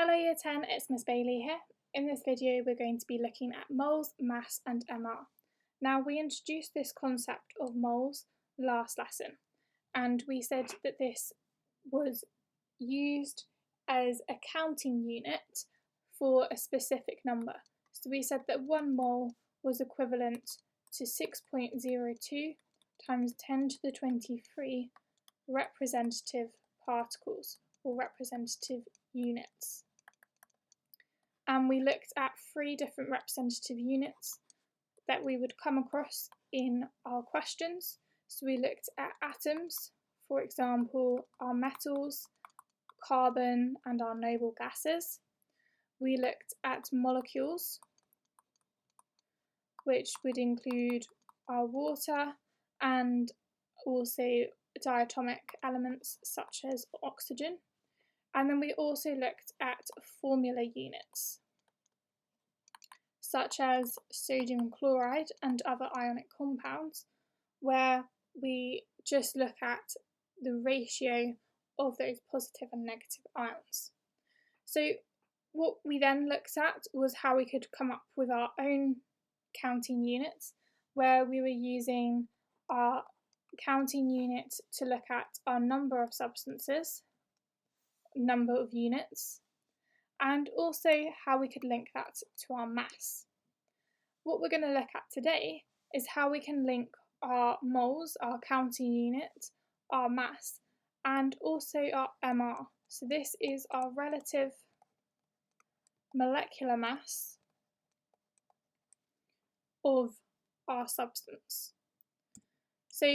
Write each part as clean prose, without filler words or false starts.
Hello Year 10, it's Miss Bailey here. In this video we're going to be looking at moles, mass and MR. Now we introduced this concept of moles last lesson and we said that this was used as a counting unit for a specific number. So we said that 1 mole was equivalent to 6.02 times 10 to the 23 representative particles or representative units. And we looked at 3 different representative units that we would come across in our questions. So we looked at atoms, for example, our metals, carbon and our noble gases. We looked at molecules, which would include our water and also diatomic elements such as oxygen. And then we also looked at formula units, such as sodium chloride and other ionic compounds, where we just look at the ratio of those positive and negative ions. So what we then looked at was how we could come up with our own counting units, where we were using our counting unit to look at our number of substances, number of units, and also how we could link that to our mass. What we're going to look at today is how we can link our moles, our counting unit, our mass, and also our MR. So this is our relative molecular mass of our substance. So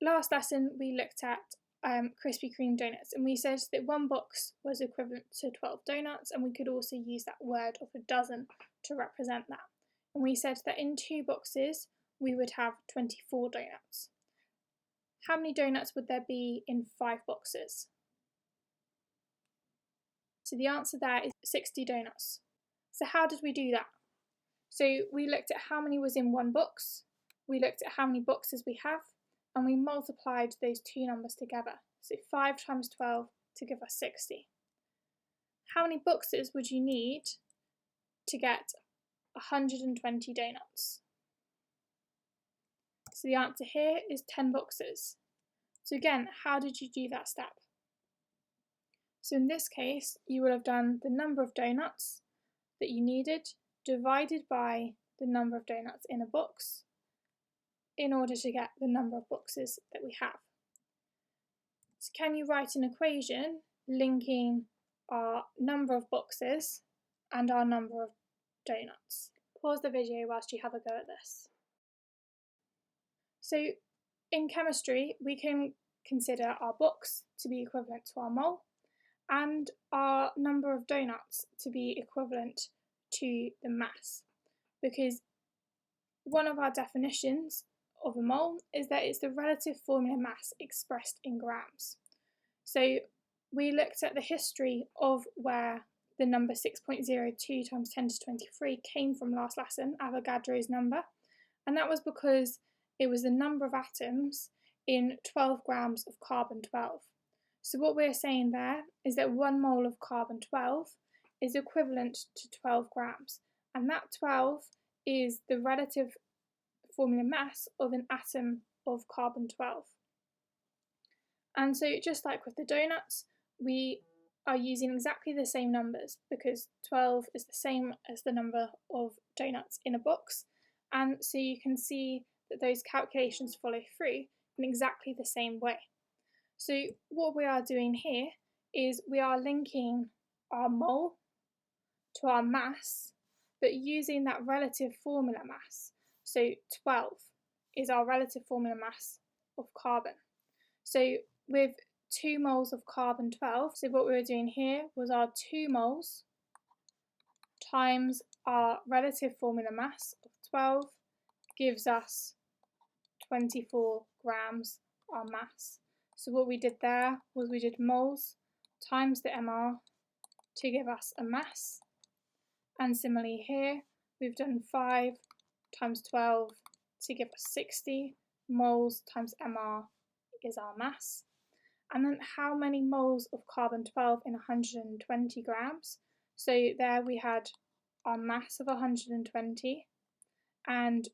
last lesson we looked at Krispy Kreme donuts, and we said that 1 box was equivalent to 12 donuts, and we could also use that word of a dozen to represent that. And we said that in 2 boxes we would have 24 donuts. How many donuts would there be in 5 boxes? So the answer there is 60 donuts. So how did we do that? So we looked at how many was in 1 box, we looked at how many boxes we have, and we multiplied those 2 numbers together. So 5 times 12 to give us 60. How many boxes would you need to get 120 donuts? So the answer here is 10 boxes. So again, how did you do that step? So in this case, you would have done the number of donuts that you needed divided by the number of donuts in a box in order to get the number of boxes that we have. So can you write an equation linking our number of boxes and our number of donuts? Pause the video whilst you have a go at this. So in chemistry, we can consider our box to be equivalent to our mole and our number of donuts to be equivalent to the mass, because one of our definitions of a mole is that it's the relative formula mass expressed in grams. So we looked at the history of where the number 6.02 times 10 to 23 came from last lesson, Avogadro's number, and that was because it was the number of atoms in 12 grams of carbon-12. So what we're saying there is that 1 mole of carbon-12 is equivalent to 12 grams, and that 12 is the relative formula mass of an atom of carbon-12. And so just like with the donuts, we are using exactly the same numbers because 12 is the same as the number of donuts in a box, and so you can see that those calculations follow through in exactly the same way. So what we are doing here is we are linking our mole to our mass, but using that relative formula mass. So 12 is our relative formula mass of carbon. So with 2 moles of carbon-12, so what we were doing here was our 2 moles times our relative formula mass of 12 gives us 24 grams, our mass. So what we did there was we did moles times the MR to give us a mass. And similarly here, we've done 5 times 12 to give us 60. Moles times MR is our mass. and then how many moles of carbon-12 in 120 grams. So there we had our mass of 120, and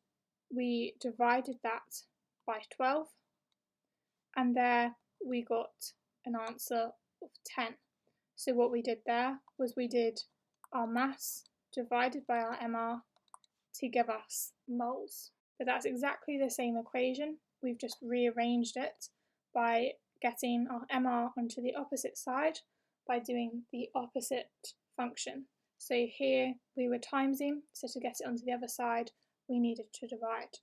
we divided that by 12, and there we got an answer of 10. So what we did there was we did our mass divided by our MR to give us moles. But that's exactly the same equation. We've just rearranged it by getting our MR onto the opposite side by doing the opposite function. So here we were timesing, so to get it onto the other side, we needed to divide.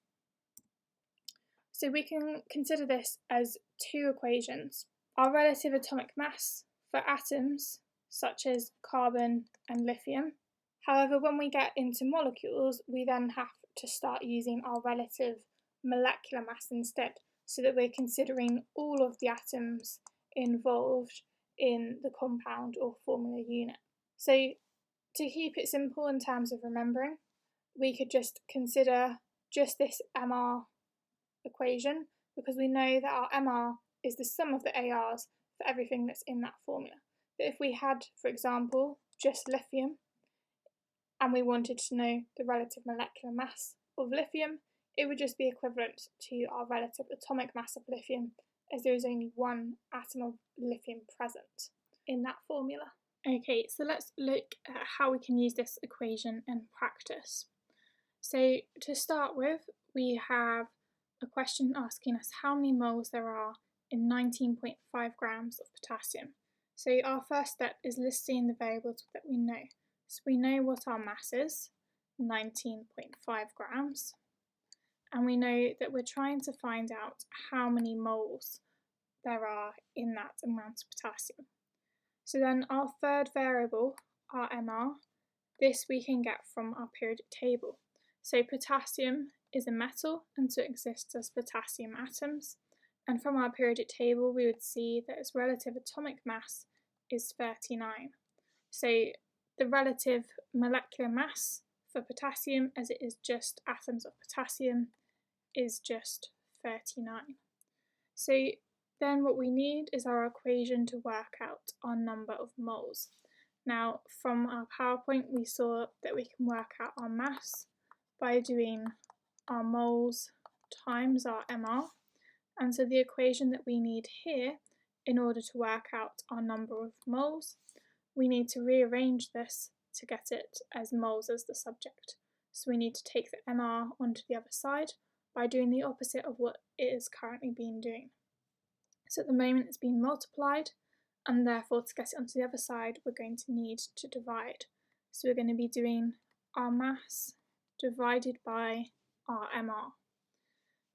So we can consider this as two equations. Our relative atomic mass for atoms, such as carbon and lithium. However, when we get into molecules, we then have to start using our relative molecular mass instead, so that we're considering all of the atoms involved in the compound or formula unit. So to keep it simple in terms of remembering, we could just consider just this MR equation, because we know that our MR is the sum of the ARs for everything that's in that formula. But if we had, for example, just lithium, and we wanted to know the relative molecular mass of lithium, it would just be equivalent to our relative atomic mass of lithium, as there is only one atom of lithium present in that formula. Okay, so let's look at how we can use this equation in practice. So to start with, we have a question asking us how many moles there are in 19.5 grams of potassium. So our first step is listing the variables that we know. So we know what our mass is, 19.5 grams, and we know that we're trying to find out how many moles there are in that amount of potassium. So then our third variable, our MR, this we can get from our periodic table. So potassium is a metal, and so it exists as potassium atoms. And from our periodic table, we would see that its relative atomic mass is 39. So the relative molecular mass for potassium, as it is just atoms of potassium, is just 39. So then what we need is our equation to work out our number of moles. Now, from our PowerPoint, we saw that we can work out our mass by doing our moles times our MR. And so the equation that we need here, in order to work out our number of moles, we need to rearrange this to get it as moles as the subject. So we need to take the MR onto the other side by doing the opposite of what it is currently being doing. So at the moment it's being multiplied, and therefore to get it onto the other side we're going to need to divide. So we're going to be doing our mass divided by our MR.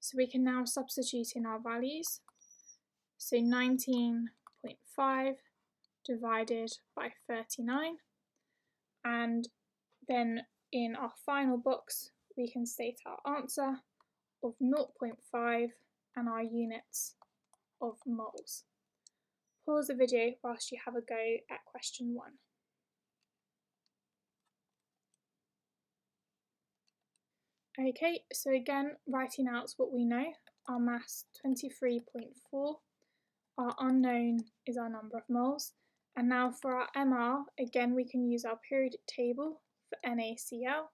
So we can now substitute in our values. So 19.5 divided by 39, and then in our final box we can state our answer of 0.5 and our units of moles. Pause the video whilst you have a go at question 1. Okay, so again, writing out what we know, our mass 23.4, our unknown is our number of moles, and now for our MR, again we can use our periodic table for NaCl.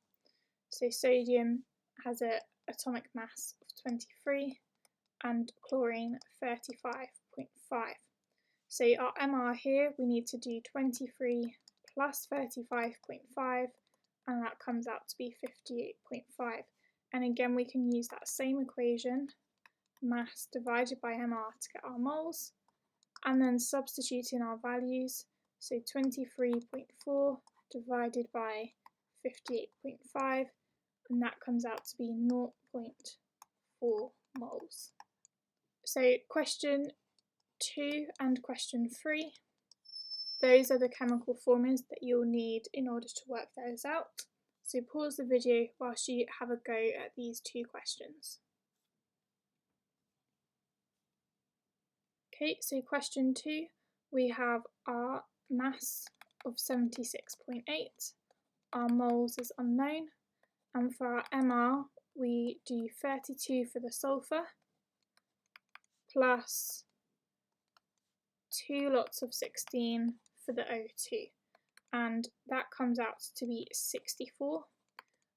So sodium has an atomic mass of 23 and chlorine 35.5. So our MR here, we need to do 23 plus 35.5, and that comes out to be 58.5. And again, we can use that same equation, mass divided by MR, to get our moles, and then substitute in our values. So 23.4 divided by 58.5, and that comes out to be 0.4 moles. So question 2 and question 3, those are the chemical formulas that you'll need in order to work those out. So pause the video whilst you have a go at these 2 questions. Okay, so question 2, we have our mass of 76.8, our moles is unknown, and for our MR we do 32 for the sulphur plus 2 lots of 16 for the O2, and that comes out to be 64.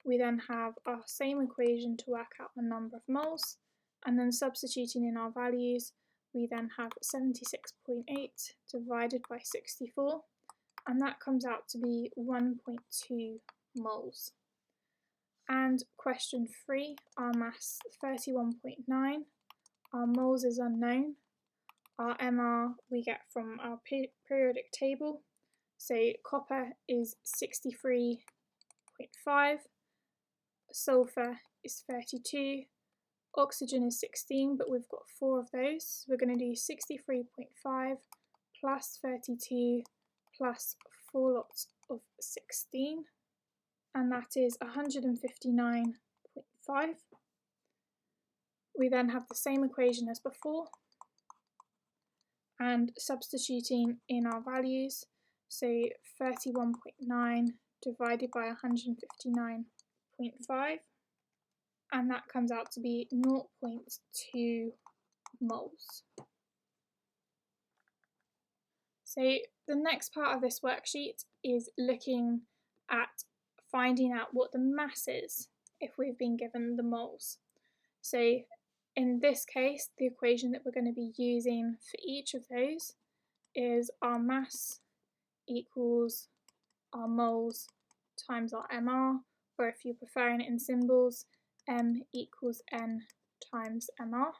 We then have our same equation to work out the number of moles, and then substituting in our values, we then have 76.8 divided by 64, and that comes out to be 1.2 moles. And question 3, our mass 31.9, our moles is unknown, our MR we get from our periodic table, so copper is 63.5, sulfur is 32, oxygen is 16, but we've got 4 of those, so we're going to do 63.5 plus 32 plus 4 lots of 16, and that is 159.5. We then have the same equation as before, and substituting in our values, so 31.9 divided by 159.5, and that comes out to be 0.2 moles. So the next part of this worksheet is looking at finding out what the mass is if we've been given the moles. So in this case, the equation that we're going to be using for each of those is our mass equals our moles times our MR, or if you're preferring it in symbols, M equals N times MR.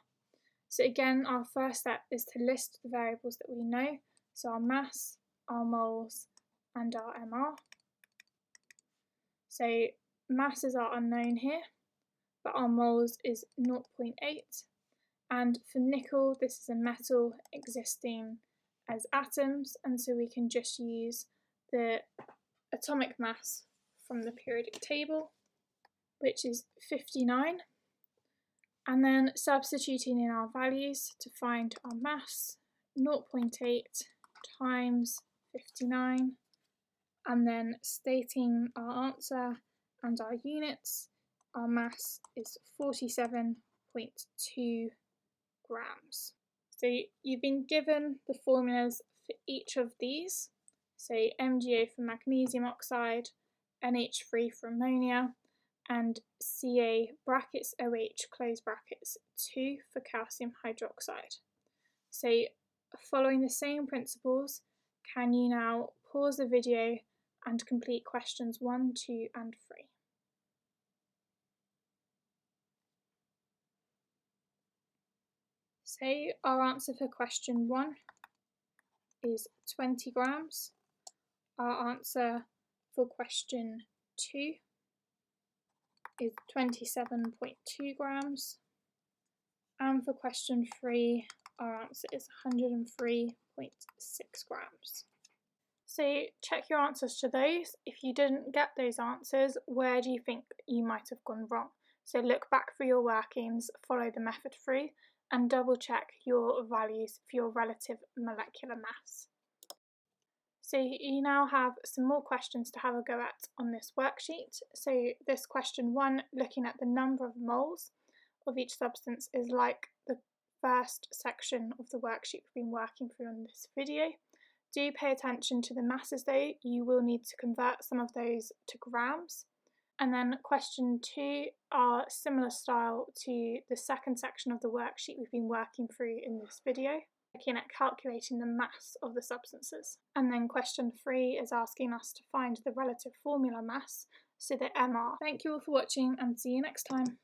So again, our first step is to list the variables that we know, so our mass, our moles, and our MR. So masses are unknown here, but our moles is 0.8, and for nickel this is a metal existing as atoms, and so we can just use the atomic mass from the periodic table, which is 59, and then substituting in our values to find our mass, 0.8 times 59, and then stating our answer and our units. Our mass is 47.2 grams. So you've been given the formulas for each of these, so MgO for magnesium oxide, NH3 for ammonia, and Ca brackets OH close brackets 2 for calcium hydroxide. So following the same principles, can you now pause the video and complete questions 1, 2 and 3. So our answer for question 1 is 20 grams. Our answer for question 2 is 27.2 grams. And for question 3, our answer is 103.6 grams. So check your answers to those. If you didn't get those answers, where do you think you might have gone wrong? So look back through your workings, follow the method through, and double check your values for your relative molecular mass. So you now have some more questions to have a go at on this worksheet. So this question 1, looking at the number of moles of each substance, is like the first section of the worksheet we've been working through in this video. Do pay attention to the masses though, you will need to convert some of those to grams. And then question 2 are similar style to the second section of the worksheet we've been working through in this video, looking at calculating the mass of the substances. And then question 3 is asking us to find the relative formula mass, so the MR. Thank you all for watching and see you next time.